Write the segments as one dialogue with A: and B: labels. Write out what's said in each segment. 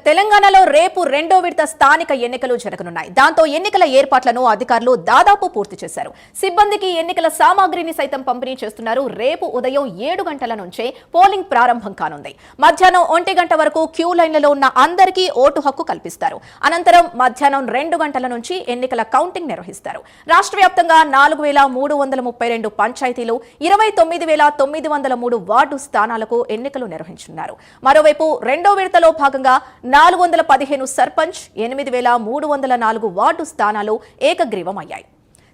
A: తెలంగాణలో రేపు రెండో విడత స్థానిక ఎన్నికలు జరగనున్నాయి. దాంతో ఎన్నికల ఏర్పాట్లను అధికారులు దాదాపు పూర్తి చేశారు. సిబ్బందికి ఎన్నికల సామాగ్రిని సైతం పంపిణీ చేస్తున్నారు. రేపు ఉదయం 7 గంటల నుంచే పోలింగ్ ప్రారంభం కానుంది. మధ్యాహ్నం 1 గంట వరకు క్యూ లైన్లలో ఉన్న అందరికీ ఓటు హక్కు కల్పిస్తారు. అనంతరం మధ్యాహ్నం 2 గంటల నుంచి ఎన్నికల కౌంటింగ్ నిర్వహిస్తారు. రాష్ట్ర వ్యాప్తంగా 4332 పంచాయతీలు, 29903 వార్డు స్థానాలకు ఎన్నికలు నిర్వహించనున్నారు. మరోవైపు రెండో విడతలో భాగంగా 415 సర్పంచ్, 8304 వార్డు స్థానాలు ఏకగ్రీవమయ్యాయి.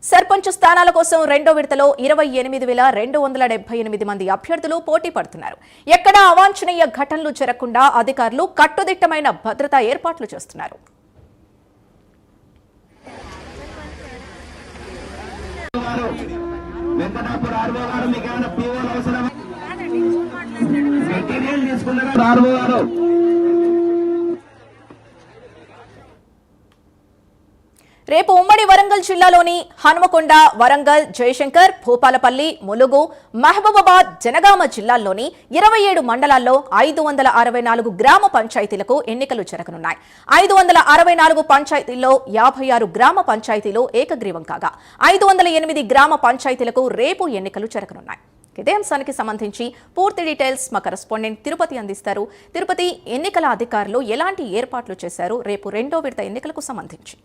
A: సర్పంచ్ స్థానాల కోసం రెండో విడతలో 28278 మంది అభ్యర్థులు పోటీ పడుతున్నారు. ఎక్కడా అవాంఛనీయ ఘటనలు జరగకుండా అధికారులు కట్టుదిట్టమైన భద్రతా ఏర్పాట్లు చేస్తున్నారు. రేపు ఉమ్మడి వరంగల్ జిల్లాలోని హనుమకొండ, వరంగల్, జయశంకర్, భూపాలపల్లి, ములుగు, మహబూబాబాద్, జనగామ జిల్లాల్లోని 27 మండలాల్లో 564 గ్రామ పంచాయతీలకు ఎన్నికలు జరగనున్నాయి. 564 పంచాయతీల్లో 56 గ్రామ పంచాయతీలు ఏకగ్రీవం కాగా 508 గ్రామ పంచాయతీలకు రేపు ఎన్నికలు జరగనున్నాయి. ఇదే అంశానికి సంబంధించి పూర్తి డీటెయిల్స్ మా కరెస్పాండెంట్ తిరుపతి అందిస్తారు. తిరుపతి, ఎన్నికల అధికారులు ఎలాంటి ఏర్పాట్లు చేశారు రేపు రెండో విడత ఎన్నికలకు సంబంధించి?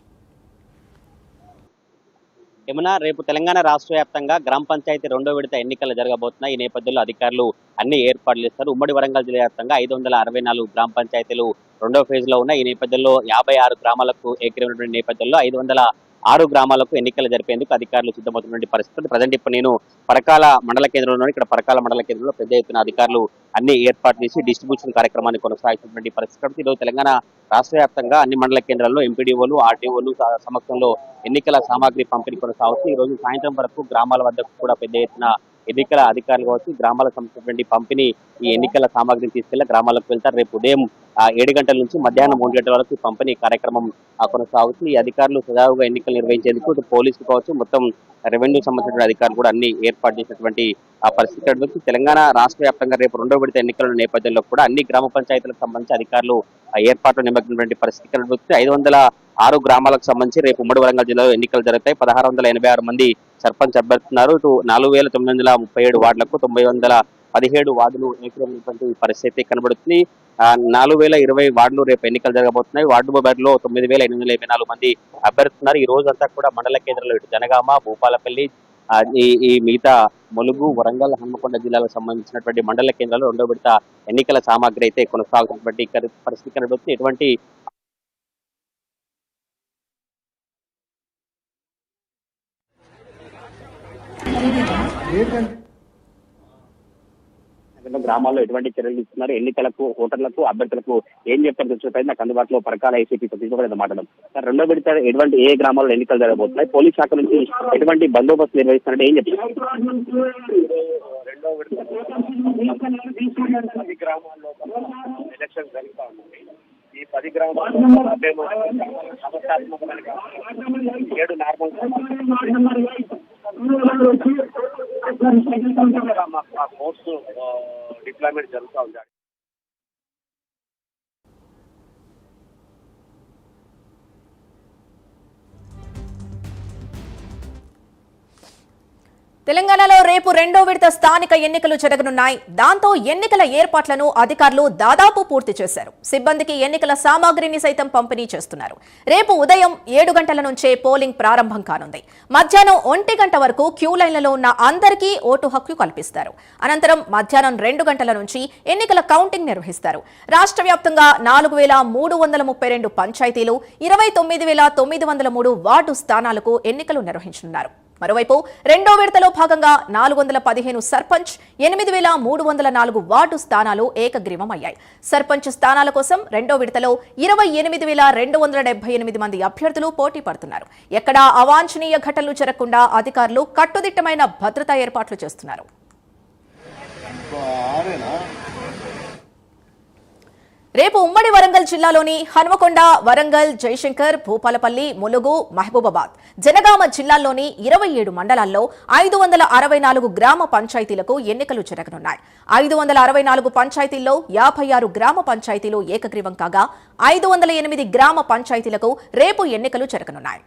B: ఏమన్నా రేపు తెలంగాణ రాష్ట్ర వ్యాప్తంగా గ్రామ పంచాయతీ రెండో విడత ఎన్నికలు జరగబోతున్నాయి. ఈ నేపథ్యంలో అధికారులు అన్ని ఏర్పాట్లు చేస్తారు. ఉమ్మడి వరంగల్ జిల్లా వ్యాప్తంగా 564 గ్రామ పంచాయతీలు రెండో ఫేజ్ లో ఉన్నాయి. ఈ నేపథ్యంలో 56 గ్రామాలకు ఏకీకరించిన నేపథ్యంలో 506 గ్రామాలకు ఎన్నికలు జరిపేందుకు అధికారులు సిద్ధమవుతున్న పరిస్థితి. ప్రజెంట్ ఇప్పుడు నేను పరకాల మండల కేంద్రంలో, ఇక్కడ పరకాల మండల కేంద్రంలో పెద్ద ఎత్తున అధికారులు అన్ని ఏర్పాట్లు చేసి డిస్ట్రిబ్యూషన్ కార్యక్రమాన్ని కొనసాగుతున్నటువంటి పరిస్థితి. ఈరోజు తెలంగాణ రాష్ట్ర వ్యాప్తంగా అన్ని మండల కేంద్రాల్లో ఎంపీడీఓలు, ఆర్టీఓలు సమక్షంలో ఎన్నికల సామాగ్రి పంపిణీ కొనసాగుతుంది. ఈ రోజు సాయంత్రం వరకు గ్రామాల వద్దకు కూడా పెద్ద ఎత్తున ఎన్నికల అధికారులు కావచ్చు, గ్రామాలకు సంబంధించినటువంటి పంపిణీ ఈ ఎన్నికల సామాగ్రిని తీసుకెళ్లి గ్రామాలకు వెళ్తారు. రేపు ఉదయం 7 గంటల నుంచి మధ్యాహ్నం 3 గంటల వరకు పంపిణీ కార్యక్రమం కొనసాగుతుంది. ఈ అధికారులు సజావుగా ఎన్నికలు నిర్వహించేందుకు పోలీసులు కావచ్చు, మొత్తం రెవెన్యూ సంబంధించిన అధికారులు కూడా అన్ని ఏర్పాటు చేసినటువంటి పరిస్థితి. తెలంగాణ రాష్ట్ర వ్యాప్తంగా రేపు రెండో విడత ఎన్నికల నేపథ్యంలో కూడా అన్ని గ్రామ పంచాయతీలకు సంబంధించి అధికారులు ఏర్పాట్లు నిమగ్నటువంటి పరిస్థితి కనబడుతుంది. 506 గ్రామాలకు సంబంధించి రేపు ఉమ్మడి వరంగల్ జిల్లాలో ఎన్నికలు జరుగుతాయి. 1686 మంది సర్పంచ్ అభ్యర్థున్నారు. ఇటు 4937 వార్డులకు 917 వార్డులు ఏకీకరించినటువంటి పరిస్థితి కనబడుతుంది. 4020 వార్డులు రేపు ఎన్నికలు జరగబోతున్నాయి. వార్డు మెంబర్లో 9824 మంది అభ్యర్థున్నారు. ఈ రోజంతా కూడా మండల కేంద్రంలో ఇటు జనగామ, భూపాలపల్లి, ఈ మిగతా ములుగు, వరంగల్, హన్మకొండ జిల్లాలకు సంబంధించినటువంటి మండల కేంద్రాల్లో రెండో విడత ఎన్నికల సామాగ్రి అయితే కొనసాగుతున్నటువంటి పరిస్థితి కనబడుతుంది. ఎటువంటి గ్రామాల్లో ఎటువంటి చర్యలు తీసుకున్నారు, ఎన్నికలకు, ఓటర్లకు, అభ్యర్థులకు ఏం చెప్తారు తెలుసుకుంటే నాకు అందుబాటులో పరకాల ఐసీపీ సతీష్ మాట్లాడడం. రెండో విడత ఎటువంటి ఏ గ్రామాల్లో ఎన్నికలు జరగబోతున్నాయి, పోలీస్ శాఖ నుంచి ఎటువంటి బందోబస్తు నిర్వహిస్తున్నారంటే ఏం చెప్తారు?
C: రెండో విడత గ్రామాల్లో ఎలక్షన్ జరుగుతూ ఉంటుంది. ఈ 10 గ్రామాల్లో సమస్యాత్మకమైన 7 నార్మల్ ఫోర్స్ డిప్లాయ్మెంట్ జరుగుతూ ఉంది.
A: తెలంగాణలో రేపు రెండో విడత స్థానిక ఎన్నికలు జరగనున్నాయి. దాంతో ఎన్నికల ఏర్పాట్లను అధికారులు దాదాపు పూర్తి చేశారు. సిబ్బందికి ఎన్నికల సామాగ్రిని సైతం పంపిణీ చేస్తున్నారు. రేపు ఉదయం 7 గంటల నుంచే పోలింగ్ ప్రారంభం కానుంది. మధ్యాహ్నం 1 గంట వరకు క్యూ లైన్లలో ఉన్న అందరికీ ఓటు హక్కు కల్పిస్తారు. అనంతరం మధ్యాహ్నం 2 గంటల నుంచి ఎన్నికల కౌంటింగ్ నిర్వహిస్తారు. రాష్ట్ర వ్యాప్తంగా 4332 పంచాయతీలు, 29903 వార్డు స్థానాలకు ఎన్నికలు నిర్వహించనున్నారు. మరోవైపు రెండో విడతలో భాగంగా 415 సర్పంచ్, 8304 వార్డు స్థానాలు ఏకగ్రీవమయ్యాయి. సర్పంచ్ స్థానాల కోసం రెండో విడతలో 28278 మంది అభ్యర్థులు పోటీ పడుతున్నారు. ఎక్కడా అవాంఛనీయ ఘటనలు జరగకుండా అధికారులు కట్టుదిట్టమైన భద్రతా ఏర్పాట్లు చేస్తున్నారు. రేపు ఉమ్మడి వరంగల్ జిల్లాలోని హన్మకొండ, వరంగల్, జయశంకర్, భూపాలపల్లి, ములుగు, మహబూబాబాద్, జనగామ జిల్లాల్లోని 27 మండలాల్లో 564 గ్రామ పంచాయతీలకు ఎన్నికలు జరగనున్నాయి. 564 పంచాయతీల్లో 56 గ్రామ పంచాయతీలు ఏకగ్రీవం కాగా 508 గ్రామ పంచాయతీలకు రేపు ఎన్నికలు జరగనున్నాయి.